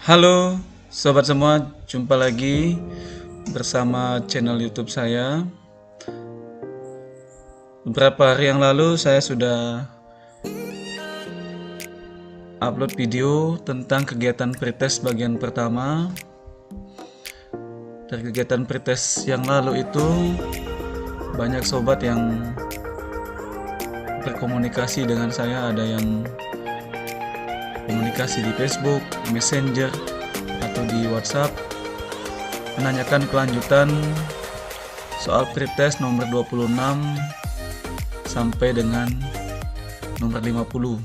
Halo sobat semua, jumpa lagi bersama channel YouTube saya. Beberapa hari yang lalu saya sudah upload video tentang kegiatan pretest bagian pertama. Dari kegiatan pretest yang lalu itu banyak sobat yang berkomunikasi dengan saya, ada yang komunikasi di Facebook, Messenger, atau di WhatsApp, menanyakan kelanjutan soal pretest nomor 26 sampai dengan nomor 50.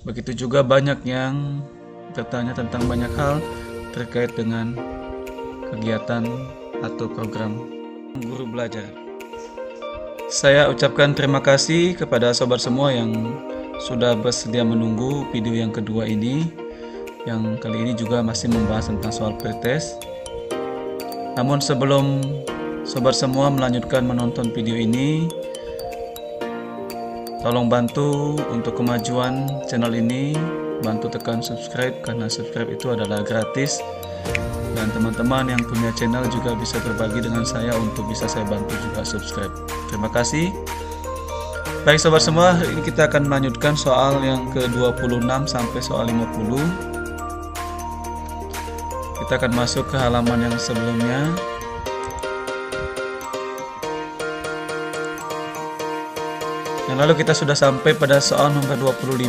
Begitu juga banyak yang bertanya tentang banyak hal terkait dengan kegiatan atau program guru belajar. Saya ucapkan terima kasih kepada sobat semua yang sudah bersedia menunggu video yang kedua ini, yang kali ini juga masih membahas tentang soal pretest. Namun sebelum sobat semua melanjutkan menonton video ini, tolong bantu untuk kemajuan channel ini, bantu tekan subscribe karena subscribe itu adalah gratis, dan teman-teman yang punya channel juga bisa berbagi dengan saya untuk bisa saya bantu juga subscribe. Terima kasih. Baik sobat semua, hari ini kita akan melanjutkan soal yang ke-26 sampai soal 50. Kita akan masuk ke halaman yang sebelumnya. Yang lalu kita sudah sampai pada soal nomor 25.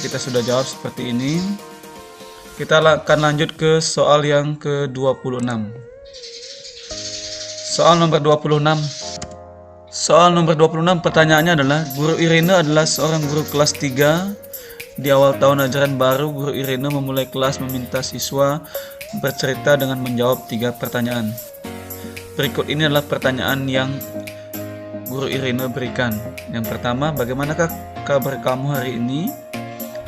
Kita sudah jawab seperti ini. Kita akan lanjut ke soal yang ke-26. Soal nomor 26. Soal nomor 26 pertanyaannya adalah, Guru Irene adalah seorang guru kelas 3. Di awal tahun ajaran baru, Guru Irene memulai kelas meminta siswa bercerita dengan menjawab 3 pertanyaan. Berikut ini adalah pertanyaan yang Guru Irene berikan. Yang pertama, bagaimanakah kabar kamu hari ini?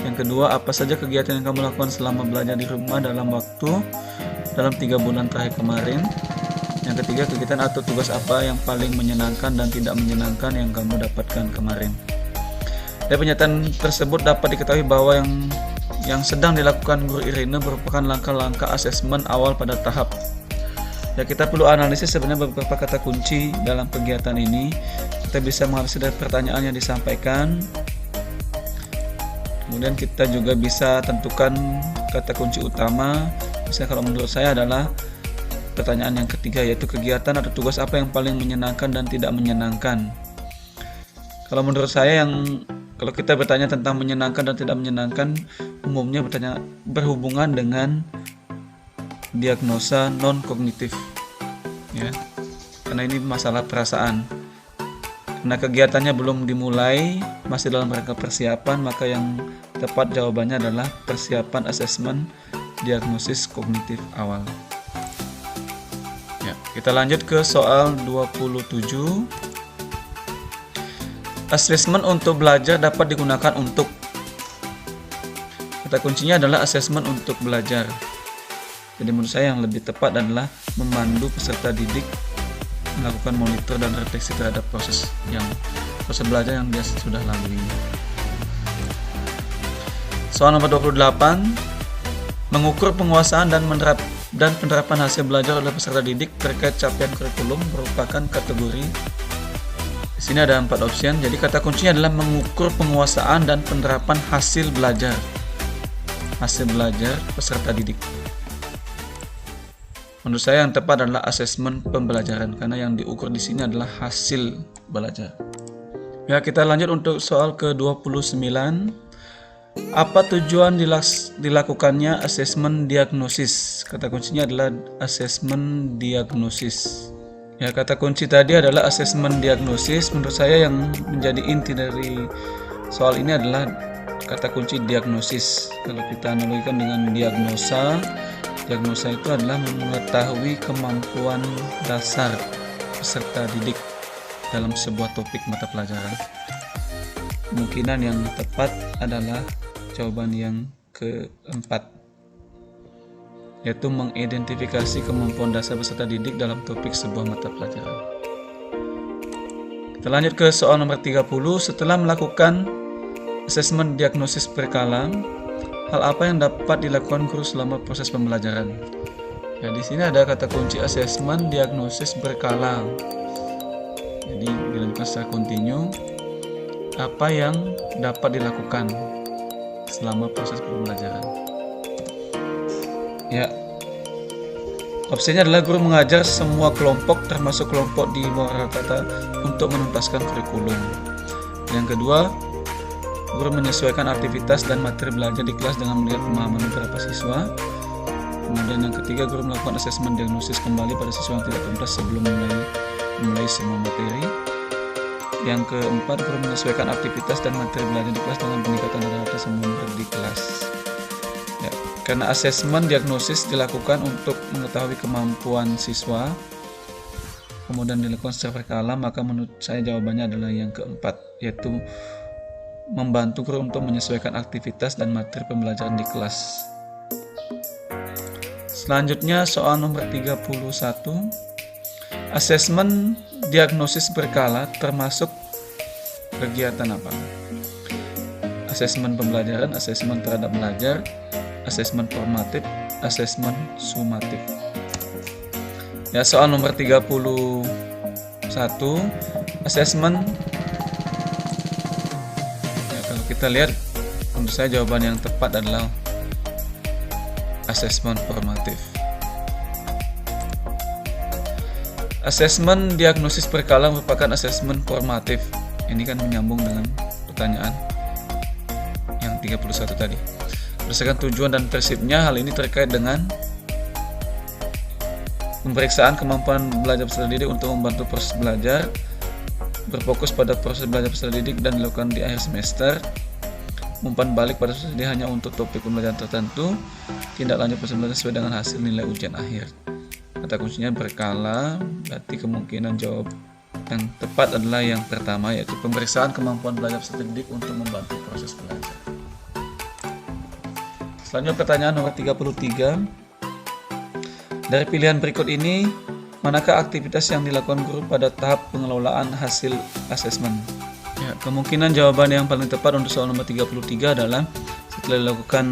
Yang kedua, apa saja kegiatan yang kamu lakukan selama belajar di rumah dalam 3 bulan terakhir kemarin? Yang ketiga, kegiatan atau tugas apa yang paling menyenangkan dan tidak menyenangkan yang kamu dapatkan kemarin? Dari pernyataan tersebut dapat diketahui bahwa yang sedang dilakukan Guru Irene merupakan langkah-langkah asesmen awal pada tahap. Ya, kita perlu analisis sebenarnya beberapa kata kunci dalam kegiatan ini. Kita bisa menganalisis dari pertanyaan yang disampaikan. Kemudian kita juga bisa tentukan kata kunci utama. Misalnya kalau menurut saya adalah pertanyaan yang ketiga, yaitu kegiatan atau tugas apa yang paling menyenangkan dan tidak menyenangkan. Kalau menurut saya, kalau kita bertanya tentang menyenangkan dan tidak menyenangkan, umumnya berhubungan dengan diagnosa non kognitif, ya, karena ini masalah perasaan. Karena kegiatannya belum dimulai, masih dalam rangka persiapan, maka yang tepat jawabannya adalah persiapan asesmen diagnosis kognitif awal. Ya, kita lanjut ke soal 27. Asesmen untuk belajar dapat digunakan untuk. Kata kuncinya adalah asesmen untuk belajar. Jadi menurut saya yang lebih tepat adalah memandu peserta didik melakukan monitor dan refleksi terhadap proses belajar yang dia sudah lalui. Soal nomor 28. Mengukur penguasaan dan penerapan hasil belajar oleh peserta didik terkait capaian kurikulum merupakan kategori. Di sini ada 4 opsi. Jadi kata kuncinya adalah mengukur penguasaan dan penerapan hasil belajar peserta didik. Menurut saya yang tepat adalah asesmen pembelajaran, karena yang diukur di sini adalah hasil belajar. Ya, kita lanjut untuk soal ke-29. Apa tujuan dilakukannya asesmen diagnosis? Kata kuncinya adalah asesmen diagnosis. Ya, kata kunci tadi adalah asesmen diagnosis. Menurut saya yang menjadi inti dari soal ini adalah kata kunci diagnosis. Kalau kita analogikan dengan diagnosa itu adalah mengetahui kemampuan dasar peserta didik dalam sebuah topik mata pelajaran. Kemungkinan yang tepat adalah jawaban yang keempat, yaitu mengidentifikasi kemampuan dasar peserta didik dalam topik sebuah mata pelajaran. Kita lanjut ke soal nomor 30. Setelah melakukan Asesmen diagnosis berkala. Hal apa yang dapat dilakukan guru selama proses pembelajaran? Ya, di sini ada kata kunci asesmen diagnosis berkala. Jadi dilakukan secara kontinu. Apa yang dapat dilakukan selama proses pembelajaran? Ya, opsinya adalah guru mengajar semua kelompok termasuk kelompok di bawah rata-rata untuk menuntaskan kurikulum. Yang kedua, guru menyesuaikan aktivitas dan materi belajar di kelas dengan melihat pemahaman beberapa siswa. Kemudian yang ketiga, guru melakukan asesmen diagnosis kembali pada siswa yang tidak tuntas sebelum memulai semua materi. Yang keempat, guru menyesuaikan aktivitas dan materi belajar di kelas dengan peningkatan rata-rata semua murid di kelas. Ya, karena asesmen diagnosis dilakukan untuk mengetahui kemampuan siswa, kemudian dilakukan secara berkala, maka menurut saya jawabannya adalah yang keempat, yaitu membantu guru untuk menyesuaikan aktivitas dan materi pembelajaran di kelas. Selanjutnya soal nomor 31. Asesmen diagnosis berkala termasuk kegiatan apa? Asesmen pembelajaran, asesmen terhadap belajar, asesmen formatif, asesmen sumatif. Ya, soal nomor 31. Asesmen. Ya, kalau kita lihat, menurut saya jawaban yang tepat adalah asesmen formatif. Asesmen diagnosis berkala merupakan asesmen formatif. Ini kan menyambung dengan pertanyaan yang 31 tadi. Berdasarkan tujuan dan prinsipnya, hal ini terkait dengan pemeriksaan kemampuan belajar peserta didik untuk membantu proses belajar, berfokus pada proses belajar peserta didik dan dilakukan di akhir semester, umpan balik pada peserta didik hanya untuk topik pembelajaran tertentu, tindak lanjut proses belajar sesuai dengan hasil nilai ujian akhir. Kata kuncinya berkala, berarti kemungkinan jawab yang tepat adalah yang pertama, yaitu pemeriksaan kemampuan belajar peserta didik untuk membantu proses belajar. Selanjutnya pertanyaan nomor 33. Dari pilihan berikut ini, manakah aktivitas yang dilakukan guru pada tahap pengelolaan hasil asesmen? Ya, kemungkinan jawaban yang paling tepat untuk soal nomor 33 adalah setelah dilakukan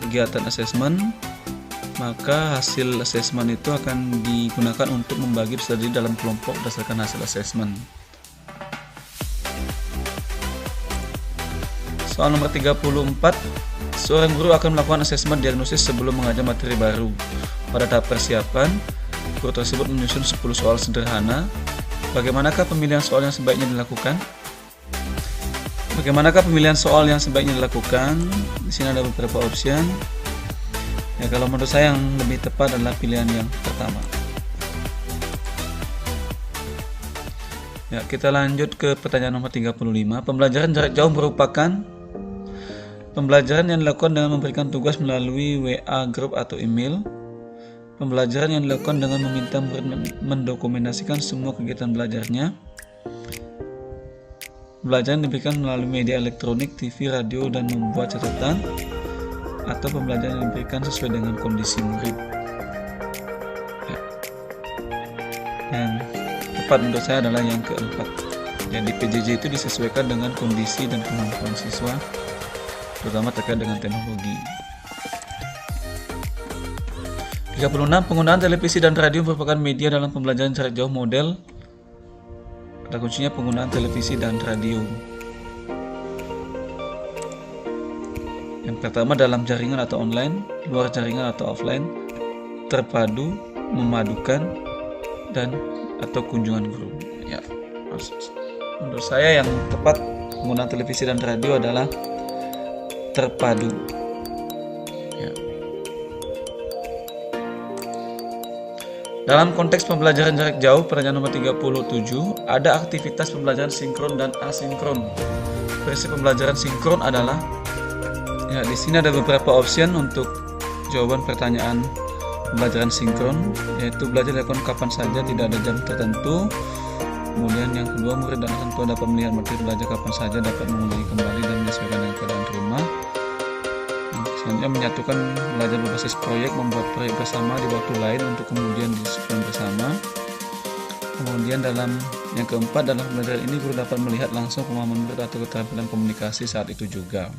kegiatan asesmen, maka hasil asesmen itu akan digunakan untuk membagi peserta didik dalam kelompok berdasarkan hasil asesmen. Soal nomor 34. Seorang guru akan melakukan asesmen diagnosis sebelum mengajar materi baru. Pada tahap persiapan, guru tersebut menyusun 10 soal sederhana. Bagaimanakah pemilihan soal yang sebaiknya dilakukan? Bagaimanakah pemilihan soal yang sebaiknya dilakukan? Di sini ada beberapa opsi. Ya, kalau menurut saya yang lebih tepat adalah pilihan yang pertama. Ya, kita lanjut ke pertanyaan nomor 35. Pembelajaran jarak jauh merupakan pembelajaran yang dilakukan dengan memberikan tugas melalui WA group atau email. Pembelajaran yang dilakukan dengan meminta murid mendokumentasikan semua kegiatan belajarnya. Pembelajaran diberikan melalui media elektronik, TV, radio, dan membuat catatan. Atau pembelajaran yang diberikan sesuai dengan kondisi murid. Ya. Yang tepat menurut saya adalah yang keempat. Jadi PJJ itu disesuaikan dengan kondisi dan kemampuan siswa, terutama terkait dengan teknologi. 36. Penggunaan televisi dan radio merupakan media dalam pembelajaran jarak jauh model. Kata kuncinya penggunaan televisi dan radio. Yang pertama, dalam jaringan atau online, luar jaringan atau offline, terpadu, memadukan, dan atau kunjungan guru. Ya, menurut saya yang tepat penggunaan televisi dan radio adalah terpadu. Ya. Dalam konteks pembelajaran jarak jauh, pertanyaan nomor 37, ada aktivitas pembelajaran sinkron dan asinkron. Prinsip pembelajaran sinkron adalah, ya, di sini ada beberapa opsi untuk jawaban pertanyaan pembelajaran sinkron, yaitu belajar dilakukan kapan saja, tidak ada jam tertentu. Kemudian yang kedua, murid dan orang tua dapat melihat materi belajar kapan saja, dapat mengulangi kembali dan menyesuaikan dengan keadaan rumah. Selanjutnya, menyatukan belajar berbasis proyek, membuat proyek bersama di waktu lain untuk kemudian didiskusikan bersama. Kemudian dalam Yang keempat, dalam pembelajaran ini guru dapat melihat langsung pemahaman murid atau keterampilan komunikasi saat itu juga.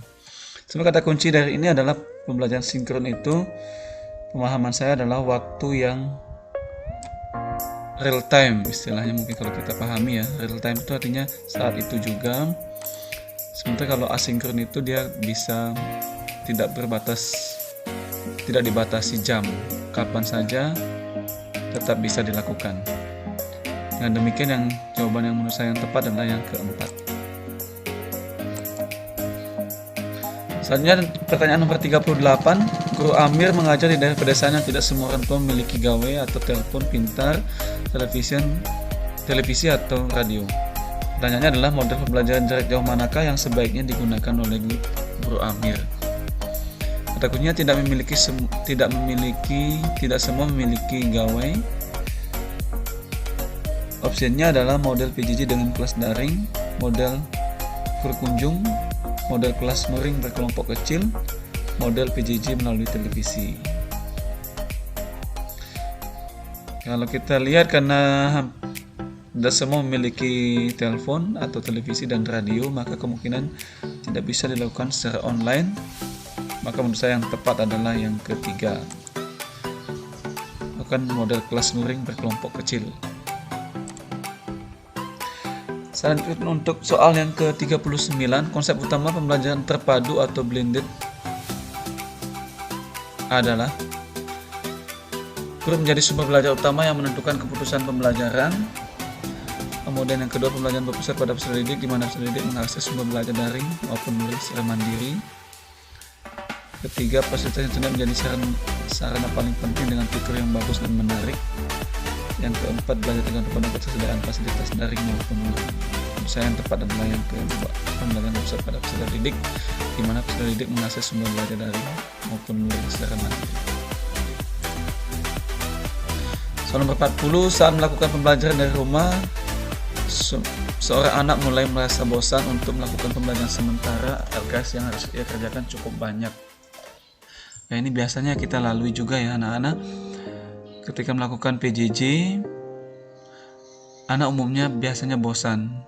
Sebenarnya kata kunci dari ini adalah pembelajaran sinkron itu, pemahaman saya adalah waktu yang real time, istilahnya mungkin kalau kita pahami ya. Real time itu artinya saat itu juga. Sementara kalau asinkron itu dia bisa tidak dibatasi jam, kapan saja tetap bisa dilakukan. Dengan demikian yang jawaban yang menurut saya yang tepat adalah yang keempat. Selanjutnya pertanyaan nomor 38. Guru Amir mengajar di daerah pedesaan yang tidak semua orang tua memiliki gawai atau telepon pintar, televisi atau radio. Pertanyaannya adalah model pembelajaran jarak jauh manakah yang sebaiknya digunakan oleh Guru Amir? Kata kuncinya tidak semua memiliki gawai. Opsinya adalah model PJJ dengan kelas daring, model berkunjung, model kelas luring berkelompok kecil, model PJJ melalui televisi. Kalau kita lihat, karena tidak semua memiliki telepon atau televisi dan radio, maka kemungkinan tidak bisa dilakukan secara online. Maka menurut saya yang tepat adalah yang ketiga, bukan model kelas luring berkelompok kecil. Selanjutnya untuk soal yang ke-39, konsep utama pembelajaran terpadu atau blended adalah guru menjadi sumber belajar utama yang menentukan keputusan pembelajaran. Kemudian yang kedua, pembelajaran berpusat pada peserta didik, di mana peserta didik mengakses sumber belajar daring maupun nulis secara mandiri. Ketiga, fasilitas internet menjadi sarana paling penting dengan fitur yang bagus dan menarik. Yang keempat, belajar tergantung pada ketersediaan fasilitas daring maupun luring. Menurut saya yang tepat adalah yang kedua, pembelajaran berpusat pada peserta didik, di mana peserta didik mengakses sumber belajar daring maupun luring secara mandiri. Soal nomor 40, saat melakukan pembelajaran dari rumah, seorang anak mulai merasa bosan untuk melakukan pembelajaran sementara. LKS yang harus ia kerjakan cukup banyak. Ya, ini biasanya kita lalui juga ya anak-anak. Ketika melakukan PJJ, anak umumnya biasanya bosan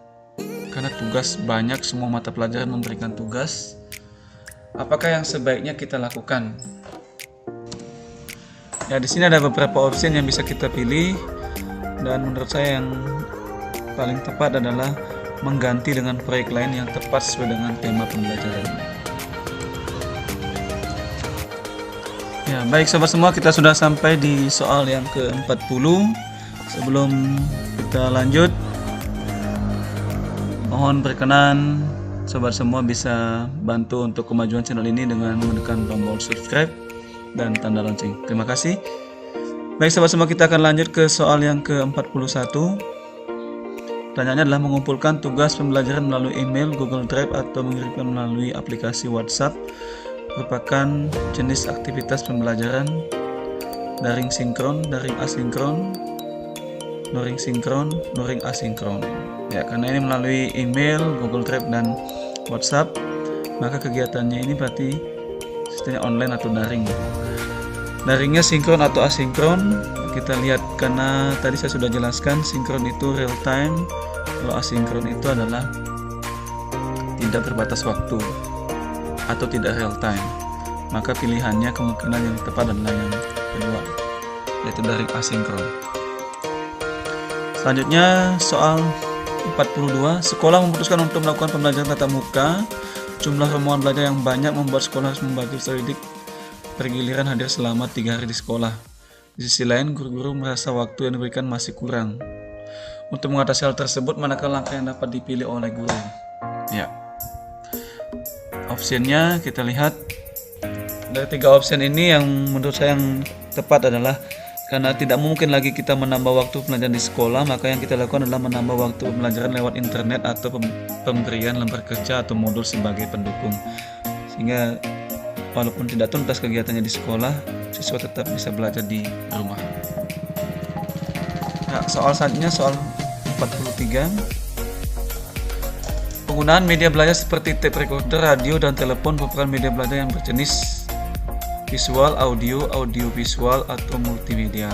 karena tugas banyak, semua mata pelajaran memberikan tugas. Apakah yang sebaiknya kita lakukan? Ya, di sini ada beberapa opsi yang bisa kita pilih, dan menurut saya yang paling tepat adalah mengganti dengan proyek lain yang tepat sesuai dengan tema pembelajaran. Ya, baik sobat semua, kita sudah sampai di soal yang ke-40. Sebelum kita lanjut, mohon berkenan sobat semua bisa bantu untuk kemajuan channel ini dengan menekan tombol subscribe dan tanda lonceng. Terima kasih. Baik sobat semua, kita akan lanjut ke soal yang ke-41. Pertanyaannya adalah mengumpulkan tugas pembelajaran melalui email, Google Drive, atau mengirimkan melalui aplikasi WhatsApp merupakan jenis aktivitas pembelajaran daring sinkron, daring asinkron, luring sinkron, luring asinkron. Ya, karena ini melalui email, Google Drive, dan WhatsApp, maka kegiatannya ini berarti sistemnya online atau daring. Daringnya sinkron atau asinkron, kita lihat karena tadi saya sudah jelaskan, sinkron itu real time, kalau asinkron itu adalah tidak terbatas waktu atau tidak real time. Maka pilihannya kemungkinan yang tepat adalah yang kedua, yaitu daring asinkron. Selanjutnya soal 42, sekolah memutuskan untuk melakukan pembelajaran tatap muka. Jumlah rombongan belajar yang banyak membuat sekolah harus membagi peserta didik bergiliran hadir selama 3 hari di sekolah. Di sisi lain, guru-guru merasa waktu yang diberikan masih kurang. Untuk mengatasi hal tersebut, manakah langkah yang dapat dipilih oleh guru? Ya, opsinya kita lihat dari 3 opsi ini, yang menurut saya yang tepat adalah karena tidak mungkin lagi kita menambah waktu pembelajaran di sekolah, maka yang kita lakukan adalah menambah waktu pembelajaran lewat internet atau pemberian lembar kerja atau modul sebagai pendukung, sehingga walaupun tidak tuntas kegiatannya di sekolah, siswa tetap bisa belajar di rumah. Nah, soal selanjutnya soal 43. Penggunaan media belajar seperti tape recorder, radio, dan telepon merupakan media belajar yang berjenis visual, audio, audiovisual, atau multimedia.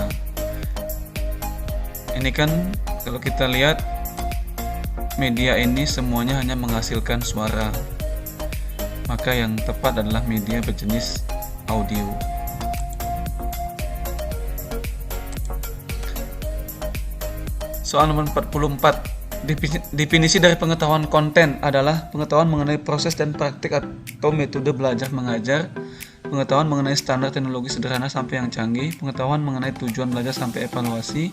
Ini kan kalau kita lihat media ini semuanya hanya menghasilkan suara. Maka yang tepat adalah media berjenis audio. Soal nomor 44. Definisi dari pengetahuan konten adalah pengetahuan mengenai proses dan praktik atau metode belajar mengajar, pengetahuan mengenai standar teknologi sederhana sampai yang canggih, pengetahuan mengenai tujuan belajar sampai evaluasi,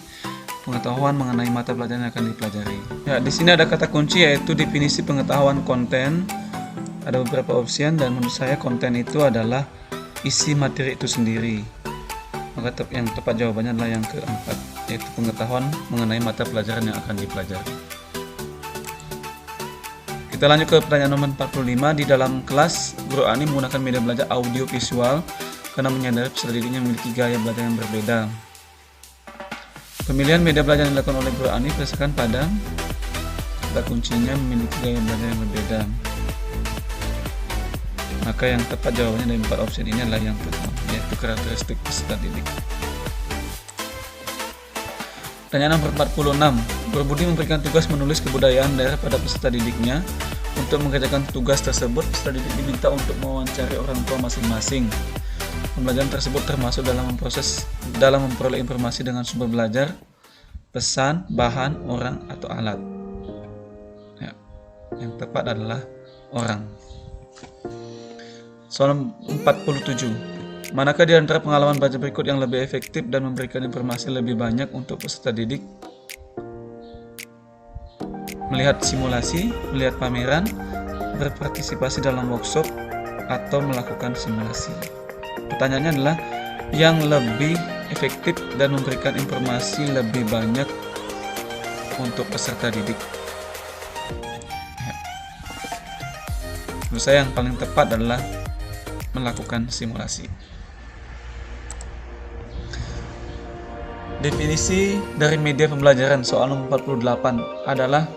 pengetahuan mengenai mata pelajaran yang akan dipelajari. Ya, di sini ada kata kunci yaitu definisi pengetahuan konten. Ada beberapa opsi dan menurut saya konten itu adalah isi materi itu sendiri. Maka yang tepat jawabannya adalah yang keempat, yaitu pengetahuan mengenai mata pelajaran yang akan dipelajari. Kita lanjut ke pertanyaan nomor 45. Di dalam kelas, guru Ani menggunakan media belajar audio visual karena menyadari peserta didiknya memiliki gaya belajar yang berbeda. Pemilihan media belajar yang dilakukan oleh guru Ani berdasarkan pada kata kuncinya memiliki gaya belajar yang berbeda. Maka yang tepat jawabannya dari 4 opsi ini adalah yang pertama, yaitu karakteristik peserta didik. Pertanyaan nomor 46. Guru Budi memberikan tugas menulis kebudayaan daerah pada peserta didiknya. Untuk mengerjakan tugas tersebut, peserta didik diminta untuk mewawancari orang tua masing-masing. Pembelajaran tersebut termasuk dalam memperoleh informasi dengan sumber belajar, pesan, bahan, orang, atau alat. Ya, yang tepat adalah orang. Soal 47. Manakah di antara pengalaman belajar berikut yang lebih efektif dan memberikan informasi lebih banyak untuk peserta didik? Melihat simulasi, melihat pameran, berpartisipasi dalam workshop, atau melakukan simulasi. Pertanyaannya adalah yang lebih efektif dan memberikan informasi lebih banyak untuk peserta didik. Menurut saya yang paling tepat adalah melakukan simulasi. Definisi dari media pembelajaran soal nomor 48 adalah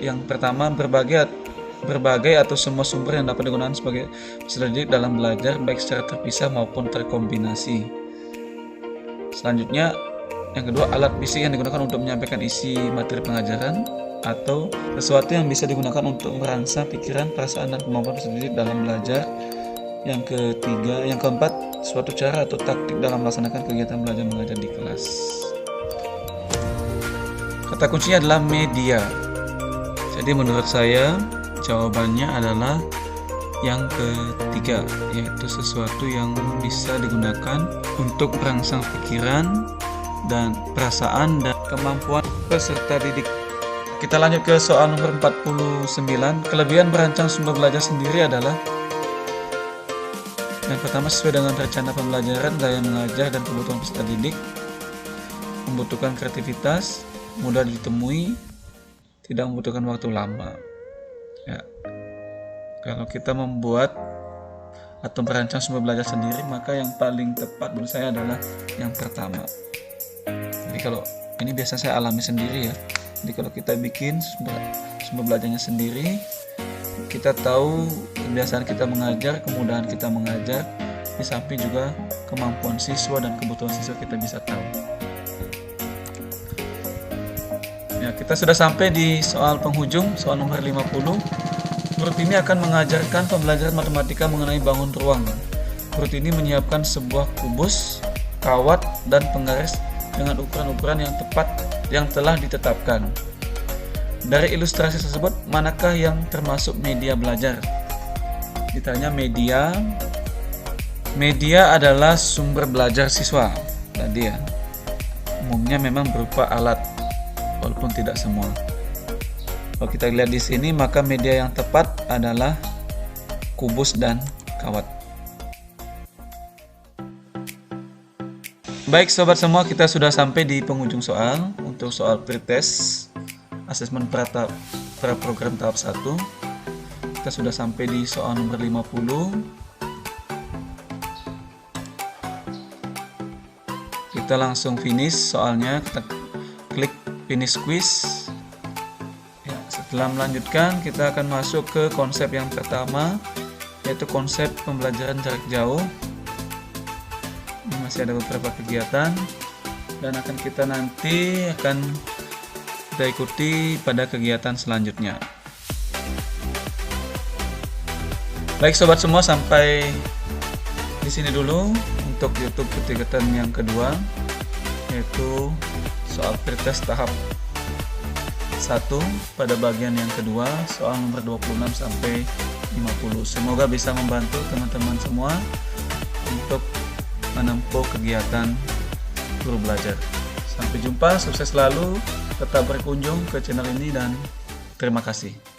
yang pertama, berbagai atau semua sumber yang dapat digunakan sebagai peserta didik dalam belajar baik secara terpisah maupun terkombinasi. Selanjutnya, yang kedua, alat fisik yang digunakan untuk menyampaikan isi materi pengajaran atau sesuatu yang bisa digunakan untuk merangsang pikiran, perasaan, dan kemampuan peserta didik dalam belajar. Yang keempat, suatu cara atau taktik dalam melaksanakan kegiatan belajar mengajar di kelas. Kata kuncinya adalah media. Jadi menurut saya jawabannya adalah yang ketiga, yaitu sesuatu yang bisa digunakan untuk merangsang pikiran dan perasaan dan kemampuan peserta didik. Kita lanjut ke soal nomor 49. Kelebihan merancang sumber belajar sendiri adalah yang pertama, sesuai dengan rencana pembelajaran, gaya mengajar, dan kebutuhan peserta didik. Membutuhkan kreativitas, mudah ditemui, tidak membutuhkan waktu lama. Ya. Kalau kita membuat atau merancang sumber belajar sendiri, maka yang paling tepat menurut saya adalah yang pertama. Jadi kalau ini biasa saya alami sendiri ya. Jadi kalau kita bikin sumber belajarnya sendiri, kita tahu kebiasaan kita mengajar, kemudahan kita mengajar, di samping juga kemampuan siswa dan kebutuhan siswa kita bisa tahu. Ya, kita sudah sampai di soal penghujung, soal nomor 50. Grup ini akan mengajarkan pembelajaran matematika mengenai bangun ruang. Grup ini menyiapkan sebuah kubus, kawat, dan penggaris dengan ukuran-ukuran yang tepat yang telah ditetapkan. Dari ilustrasi tersebut, manakah yang termasuk media belajar? Ditanya media. Media adalah sumber belajar siswa. Tadi ya. Umumnya memang berupa alat, walaupun tidak semua. Kalau kita lihat di sini, maka media yang tepat adalah kubus dan kawat. Baik sobat semua, kita sudah sampai di penghujung soal. Untuk soal pretest asesmen pra program tahap 1, kita sudah sampai di soal nomor 50. Kita langsung finish soalnya, kita klik finish quiz. Ya, setelah melanjutkan, kita akan masuk ke konsep yang pertama, yaitu konsep pembelajaran jarak jauh. Ini masih ada beberapa kegiatan dan kita nanti akan kita ikuti pada kegiatan selanjutnya. Baik sobat semua, sampai di sini dulu untuk YouTube kegiatan yang kedua, yaitu soal pretest tahap 1 pada bagian yang kedua, soal nomor 26 sampai 50. Semoga bisa membantu teman-teman semua untuk menempuh kegiatan guru belajar. Sampai jumpa, sukses selalu, tetap berkunjung ke channel ini dan terima kasih.